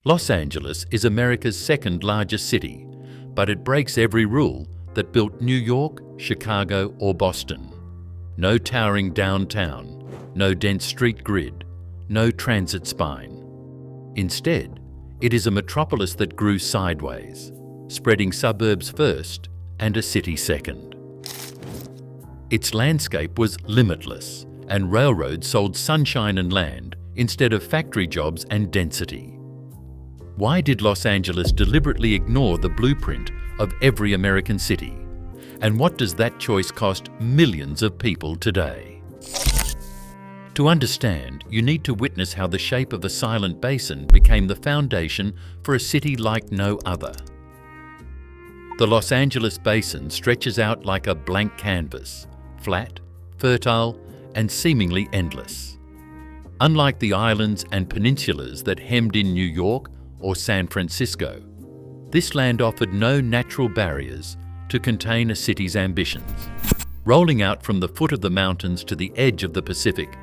Los Angeles is America's second largest city, but it breaks every rule that built New York, Chicago, or Boston. No towering downtown, no dense street grid, no transit spine. Instead, it is a metropolis that grew sideways, spreading suburbs first and a city second. Its landscape was limitless, and railroads sold sunshine and land instead of factory jobs and density. Why did Los Angeles deliberately ignore the blueprint of every American city? And what does that choice cost millions of people today? To understand, you need to witness how the shape of a silent basin became the foundation for a city like no other. The Los Angeles basin stretches out like a blank canvas, flat, fertile, and seemingly endless. Unlike the islands and peninsulas that hemmed in New York or San Francisco, this land offered no natural barriers to contain a city's ambitions. Rolling out from the foot of the mountains to the edge of the Pacific,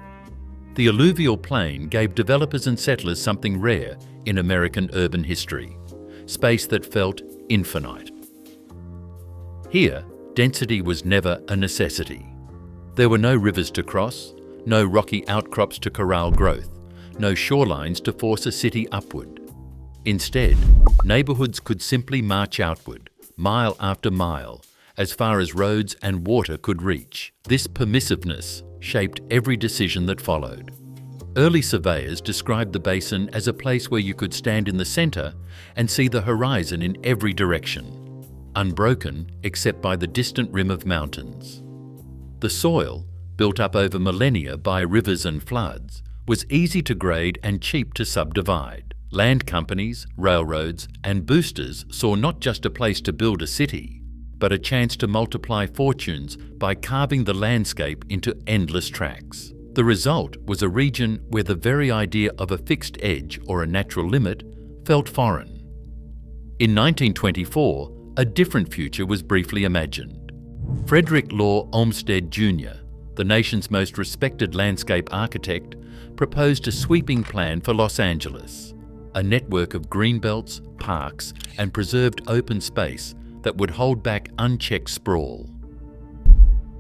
the alluvial plain gave developers and settlers something rare in American urban history: space that felt infinite. Here, density was never a necessity. There were no rivers to cross, no rocky outcrops to corral growth, no shorelines to force a city upward. Instead, neighborhoods could simply march outward, mile after mile, as far as roads and water could reach. This permissiveness shaped every decision that followed. Early surveyors described the basin as a place where you could stand in the center and see the horizon in every direction, unbroken except by the distant rim of mountains. The soil, built up over millennia by rivers and floods, was easy to grade and cheap to subdivide. Land companies, railroads, and boosters saw not just a place to build a city, but a chance to multiply fortunes by carving the landscape into endless tracts. The result was a region where the very idea of a fixed edge or a natural limit felt foreign. In 1924, a different future was briefly imagined. Frederick Law Olmsted Jr., the nation's most respected landscape architect, proposed a sweeping plan for Los Angeles, a network of greenbelts, parks, and preserved open space that would hold back unchecked sprawl.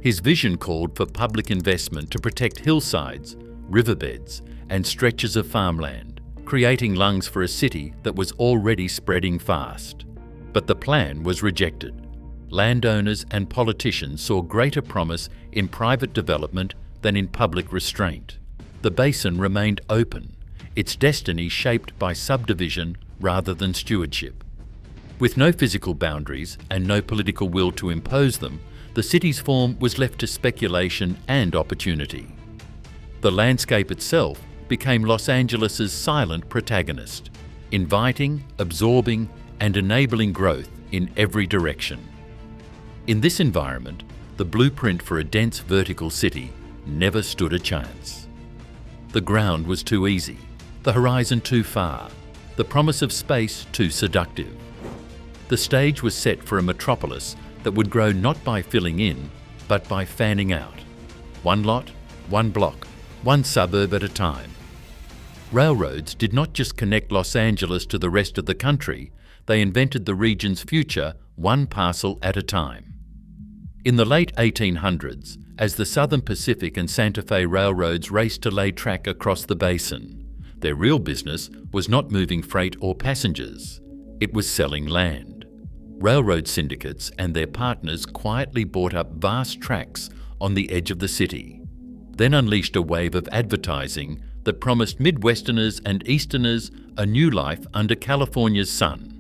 His vision called for public investment to protect hillsides, riverbeds, and stretches of farmland, creating lungs for a city that was already spreading fast. But the plan was rejected. Landowners and politicians saw greater promise in private development than in public restraint. The basin remained open, its destiny shaped by subdivision rather than stewardship. With no physical boundaries and no political will to impose them, the city's form was left to speculation and opportunity. The landscape itself became Los Angeles's silent protagonist, inviting, absorbing, and enabling growth in every direction. In this environment, the blueprint for a dense vertical city never stood a chance. The ground was too easy, the horizon too far, the promise of space too seductive. The stage was set for a metropolis that would grow not by filling in, but by fanning out. One lot, one block, one suburb at a time. Railroads did not just connect Los Angeles to the rest of the country, they invented the region's future one parcel at a time. In the late 1800s, as the Southern Pacific and Santa Fe railroads raced to lay track across the basin, their real business was not moving freight or passengers, it was selling land. Railroad syndicates and their partners quietly bought up vast tracts on the edge of the city, then unleashed a wave of advertising that promised Midwesterners and Easterners a new life under California's sun.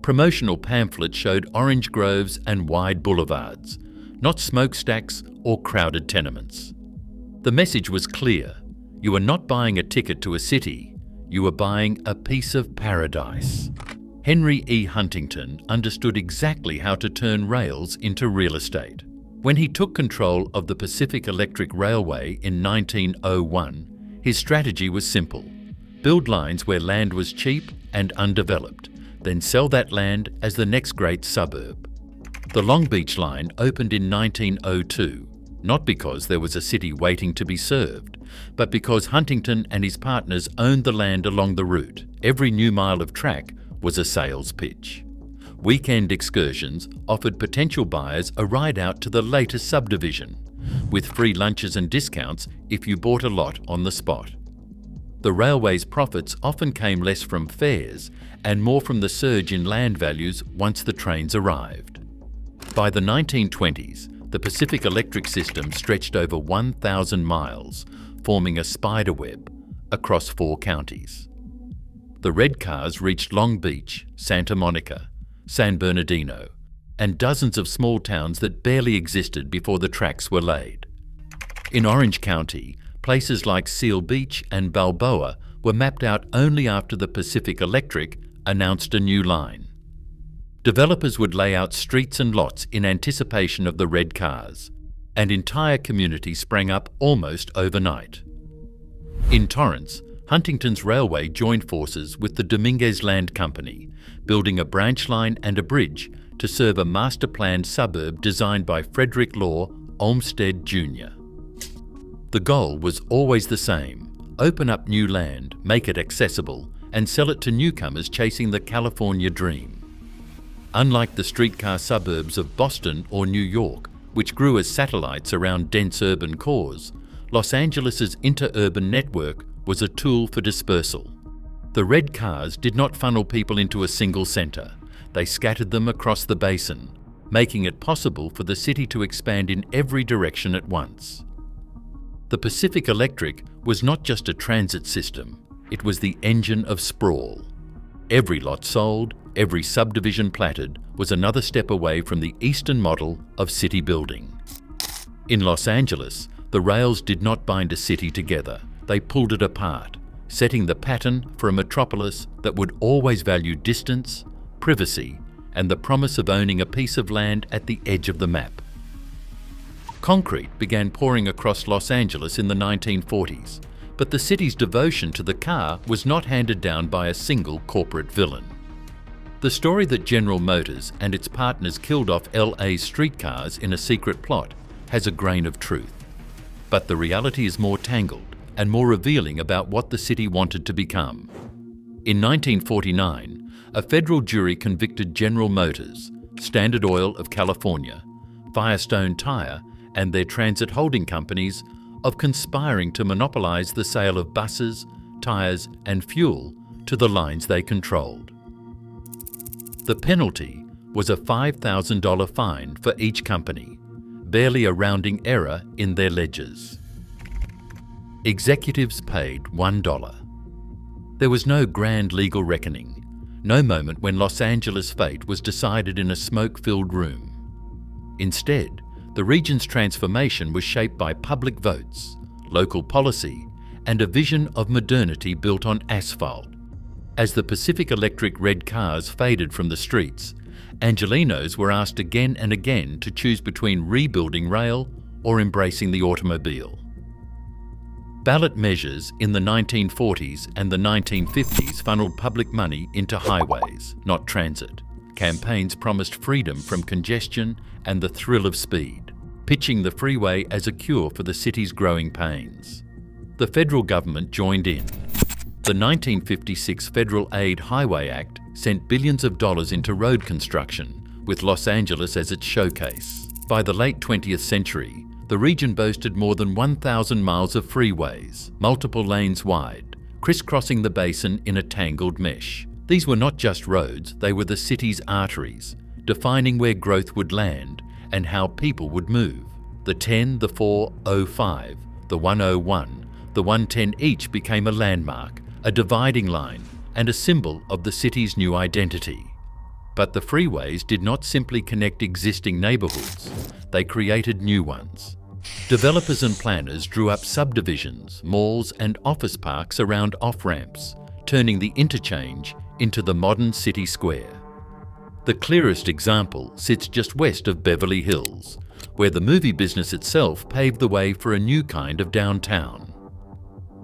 Promotional pamphlets showed orange groves and wide boulevards, not smokestacks or crowded tenements. The message was clear: you were not buying a ticket to a city, you were buying a piece of paradise. Henry E. Huntington understood exactly how to turn rails into real estate. When he took control of the Pacific Electric Railway in 1901, his strategy was simple: build lines where land was cheap and undeveloped, then sell that land as the next great suburb. The Long Beach Line opened in 1902, not because there was a city waiting to be served, but because Huntington and his partners owned the land along the route. Every new mile of track was a sales pitch. Weekend excursions offered potential buyers a ride out to the latest subdivision, with free lunches and discounts if you bought a lot on the spot. The railway's profits often came less from fares and more from the surge in land values once the trains arrived. By the 1920s, the Pacific Electric system stretched over 1,000 miles, forming a spider web across 4 counties. The red cars reached Long Beach, Santa Monica, San Bernardino, and dozens of small towns that barely existed before the tracks were laid. In Orange County, places like Seal Beach and Balboa were mapped out only after the Pacific Electric announced a new line. Developers would lay out streets and lots in anticipation of the red cars, and entire communities sprang up almost overnight. In Torrance, Huntington's Railway joined forces with the Dominguez Land Company, building a branch line and a bridge to serve a master-planned suburb designed by Frederick Law Olmsted Jr. The goal was always the same: open up new land, make it accessible, and sell it to newcomers chasing the California dream. Unlike the streetcar suburbs of Boston or New York, which grew as satellites around dense urban cores, Los Angeles' interurban network was a tool for dispersal. The red cars did not funnel people into a single centre. They scattered them across the basin, making it possible for the city to expand in every direction at once. The Pacific Electric was not just a transit system, it was the engine of sprawl. Every lot sold, every subdivision platted, was another step away from the Eastern model of city building. In Los Angeles, the rails did not bind a city together, they pulled it apart, setting the pattern for a metropolis that would always value distance, privacy, and the promise of owning a piece of land at the edge of the map. Concrete began pouring across Los Angeles in the 1940s, but the city's devotion to the car was not handed down by a single corporate villain. The story that General Motors and its partners killed off LA's streetcars in a secret plot has a grain of truth. But the reality is more tangled and more revealing about what the city wanted to become. In 1949, a federal jury convicted General Motors, Standard Oil of California, Firestone Tire, and their transit holding companies of conspiring to monopolize the sale of buses, tires, and fuel to the lines they controlled. The penalty was a $5,000 fine for each company, barely a rounding error in their ledgers. Executives paid $1. There was no grand legal reckoning, no moment when Los Angeles' fate was decided in a smoke-filled room. Instead, the region's transformation was shaped by public votes, local policy, and a vision of modernity built on asphalt. As the Pacific Electric red cars faded from the streets, Angelenos were asked again and again to choose between rebuilding rail or embracing the automobile. Ballot measures in the 1940s and the 1950s funneled public money into highways, not transit. Campaigns promised freedom from congestion and the thrill of speed, pitching the freeway as a cure for the city's growing pains. The federal government joined in. The 1956 Federal Aid Highway Act sent billions of dollars into road construction, with Los Angeles as its showcase. By the late 20th century, the region boasted more than 1,000 miles of freeways, multiple lanes wide, crisscrossing the basin in a tangled mesh. These were not just roads, they were the city's arteries, defining where growth would land and how people would move. The 10, the 405, the 101, the 110 each became a landmark, a dividing line, and a symbol of the city's new identity. But the freeways did not simply connect existing neighbourhoods, they created new ones. Developers and planners drew up subdivisions, malls, and office parks around off-ramps, turning the interchange into the modern city square. The clearest example sits just west of Beverly Hills, where the movie business itself paved the way for a new kind of downtown.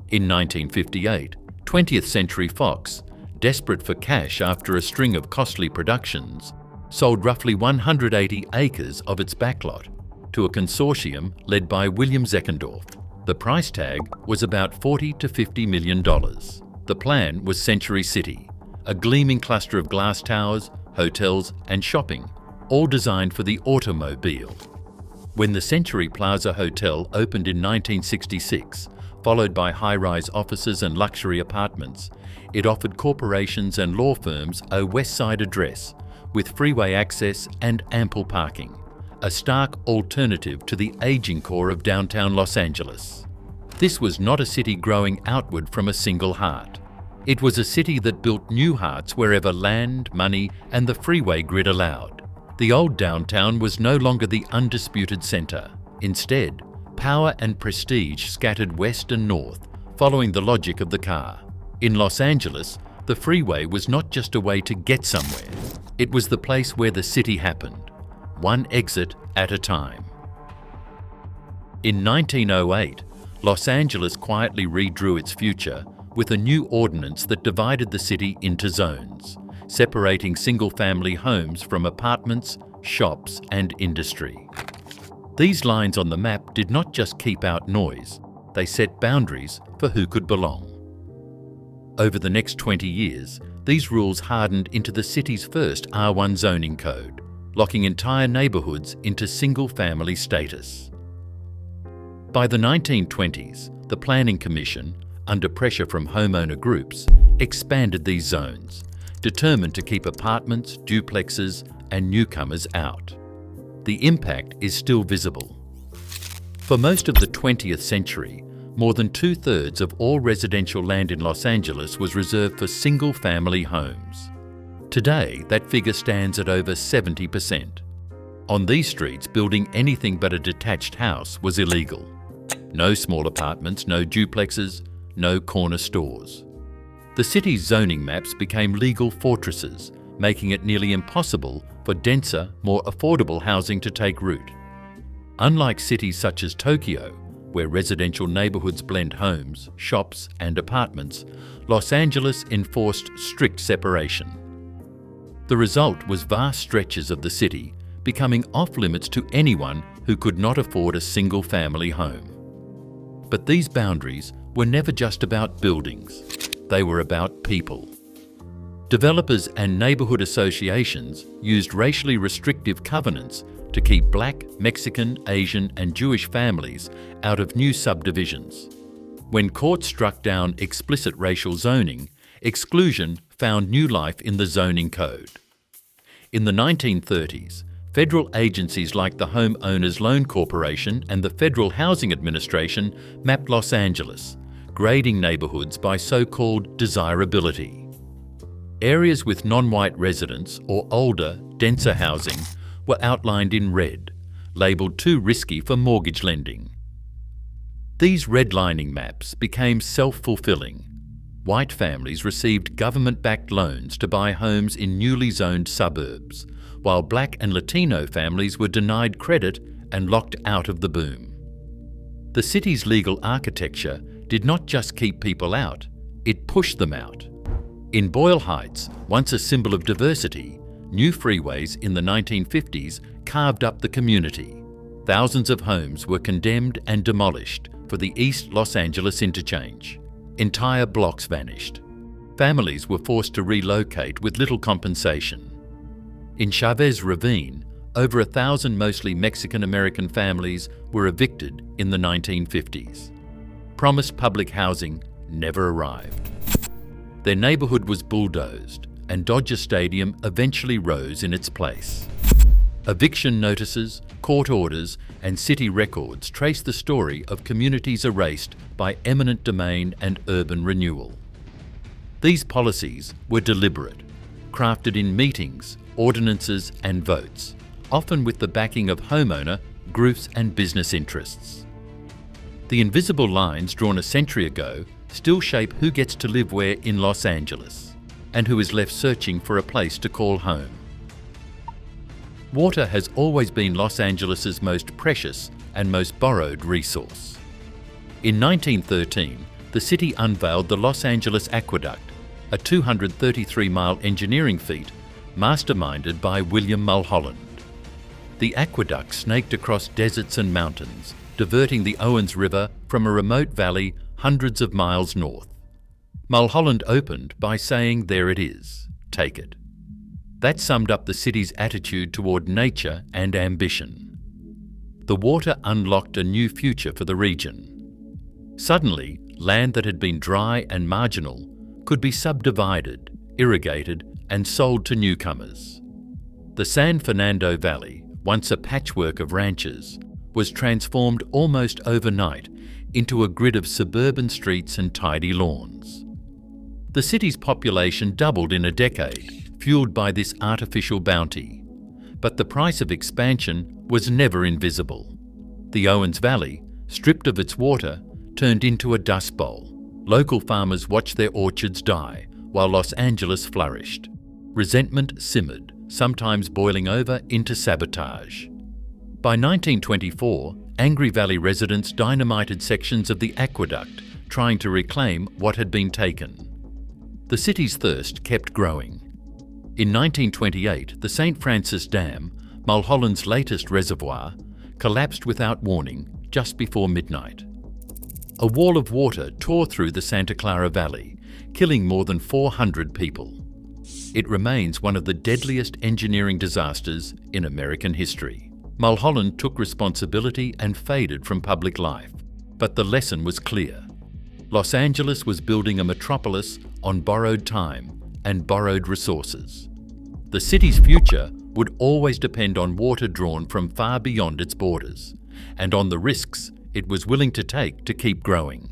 In 1958, 20th Century Fox, desperate for cash after a string of costly productions, sold roughly 180 acres of its backlot, to a consortium led by William Zeckendorf. The price tag was about $40 to $50 million. The plan was Century City, a gleaming cluster of glass towers, hotels and shopping, all designed for the automobile. When the Century Plaza Hotel opened in 1966, followed by high-rise offices and luxury apartments, it offered corporations and law firms a West Side address with freeway access and ample parking, a stark alternative to the aging core of downtown Los Angeles. This was not a city growing outward from a single heart. It was a city that built new hearts wherever land, money, and the freeway grid allowed. The old downtown was no longer the undisputed centre. Instead, power and prestige scattered west and north, following the logic of the car. In Los Angeles, the freeway was not just a way to get somewhere. It was the place where the city happened, one exit at a time. In 1908, Los Angeles quietly redrew its future with a new ordinance that divided the city into zones, separating single-family homes from apartments, shops, and industry. These lines on the map did not just keep out noise, they set boundaries for who could belong. Over the next 20 years, these rules hardened into the city's first R1 zoning code, locking entire neighbourhoods into single-family status. By the 1920s, the Planning Commission, under pressure from homeowner groups, expanded these zones, determined to keep apartments, duplexes, and newcomers out. The impact is still visible. For most of the 20th century, more than 2/3 of all residential land in Los Angeles was reserved for single-family homes. Today, that figure stands at over 70%. On these streets, building anything but a detached house was illegal. No small apartments, no duplexes, no corner stores. The city's zoning maps became legal fortresses, making it nearly impossible for denser, more affordable housing to take root. Unlike cities such as Tokyo, where residential neighbourhoods blend homes, shops, and apartments, Los Angeles enforced strict separation. The result was vast stretches of the city becoming off-limits to anyone who could not afford a single-family home. But these boundaries were never just about buildings. They were about people. Developers and neighbourhood associations used racially restrictive covenants to keep Black, Mexican, Asian and Jewish families out of new subdivisions. When courts struck down explicit racial zoning, exclusion found new life in the zoning code. In the 1930s, federal agencies like the Home Owners Loan Corporation and the Federal Housing Administration mapped Los Angeles, grading neighbourhoods by so-called desirability. Areas with non-white residents or older, denser housing were outlined in red, labelled too risky for mortgage lending. These redlining maps became self-fulfilling. White families received government-backed loans to buy homes in newly zoned suburbs, while Black and Latino families were denied credit and locked out of the boom. The city's legal architecture did not just keep people out, it pushed them out. In Boyle Heights, once a symbol of diversity, new freeways in the 1950s carved up the community. Thousands of homes were condemned and demolished for the East Los Angeles interchange. Entire blocks vanished. Families were forced to relocate with little compensation. In Chavez Ravine, over 1,000 mostly Mexican-American families were evicted in the 1950s. Promised public housing never arrived. Their neighbourhood was bulldozed, and Dodger Stadium eventually rose in its place. Eviction notices, court orders, and city records trace the story of communities erased by eminent domain and urban renewal. These policies were deliberate, crafted in meetings, ordinances, and votes, often with the backing of homeowner, groups, and business interests. The invisible lines drawn a century ago still shape who gets to live where in Los Angeles, and who is left searching for a place to call home. Water has always been Los Angeles's most precious and most borrowed resource. In 1913, the city unveiled the Los Angeles Aqueduct, a 233-mile engineering feat masterminded by William Mulholland. The aqueduct snaked across deserts and mountains, diverting the Owens River from a remote valley hundreds of miles north. Mulholland opened by saying, "There it is, take it." That summed up the city's attitude toward nature and ambition. The water unlocked a new future for the region. Suddenly, land that had been dry and marginal could be subdivided, irrigated, and sold to newcomers. The San Fernando Valley, once a patchwork of ranches, was transformed almost overnight into a grid of suburban streets and tidy lawns. The city's population doubled in a decade, fueled by this artificial bounty. But the price of expansion was never invisible. The Owens Valley, stripped of its water, turned into a dust bowl. Local farmers watched their orchards die, while Los Angeles flourished. Resentment simmered, sometimes boiling over into sabotage. By 1924, angry Valley residents dynamited sections of the aqueduct, trying to reclaim what had been taken. The city's thirst kept growing. In 1928, the St. Francis Dam, Mulholland's latest reservoir, collapsed without warning just before midnight. A wall of water tore through the Santa Clara Valley, killing more than 400 people. It remains one of the deadliest engineering disasters in American history. Mulholland took responsibility and faded from public life, but the lesson was clear. Los Angeles was building a metropolis on borrowed time and borrowed resources. The city's future would always depend on water drawn from far beyond its borders, and on the risks it was willing to take to keep growing.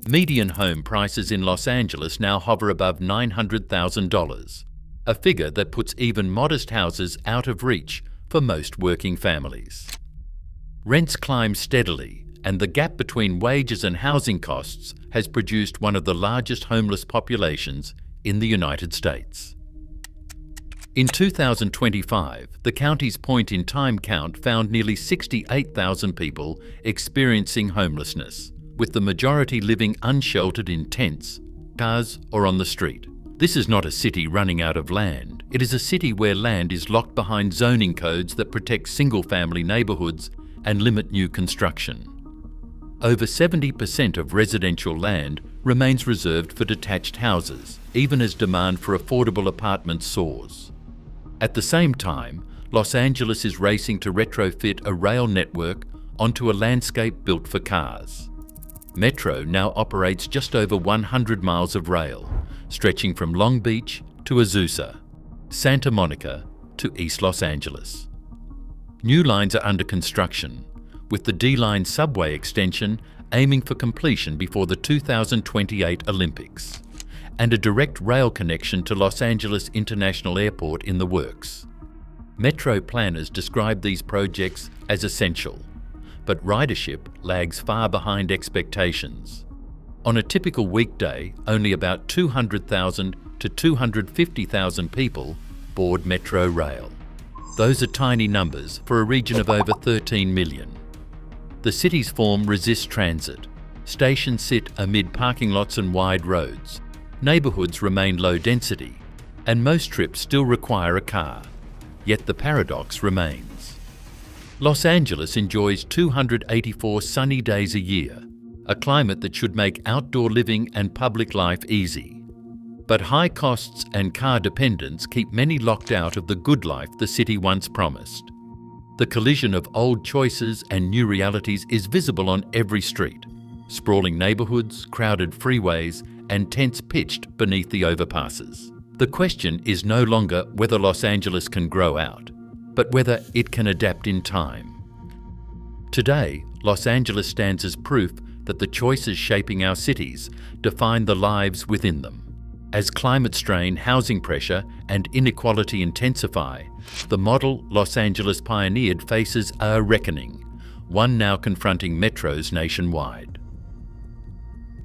Median home prices in Los Angeles now hover above $900,000, a figure that puts even modest houses out of reach for most working families. Rents climb steadily, and the gap between wages and housing costs has produced one of the largest homeless populations in the United States. In 2025, the county's point-in-time count found nearly 68,000 people experiencing homelessness, with the majority living unsheltered in tents, cars, or on the street. This is not a city running out of land. It is a city where land is locked behind zoning codes that protect single-family neighbourhoods and limit new construction. Over 70% of residential land remains reserved for detached houses, even as demand for affordable apartments soars. At the same time, Los Angeles is racing to retrofit a rail network onto a landscape built for cars. Metro now operates just over 100 miles of rail, stretching from Long Beach to Azusa, Santa Monica to East Los Angeles. New lines are under construction, with the D-Line subway extension aiming for completion before the 2028 Olympics, and a direct rail connection to Los Angeles International Airport in the works. Metro planners describe these projects as essential, but ridership lags far behind expectations. On a typical weekday, only about 200,000 to 250,000 people board Metro Rail. Those are tiny numbers for a region of over 13 million. The city's form resists transit. Stations sit amid parking lots and wide roads. Neighbourhoods remain low density, and most trips still require a car. Yet the paradox remains. Los Angeles enjoys 284 sunny days a year, a climate that should make outdoor living and public life easy. But high costs and car dependence keep many locked out of the good life the city once promised. The collision of old choices and new realities is visible on every street. Sprawling neighbourhoods, crowded freeways, and tents pitched beneath the overpasses. The question is no longer whether Los Angeles can grow out, but whether it can adapt in time. Today, Los Angeles stands as proof that the choices shaping our cities define the lives within them. As climate strain, housing pressure, and inequality intensify, the model Los Angeles pioneered faces a reckoning, one now confronting metros nationwide.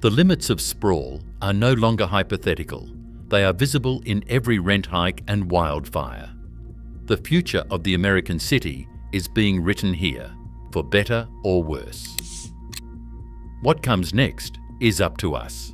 The limits of sprawl are no longer hypothetical. They are visible in every rent hike and wildfire. The future of the American city is being written here, for better or worse. What comes next is up to us.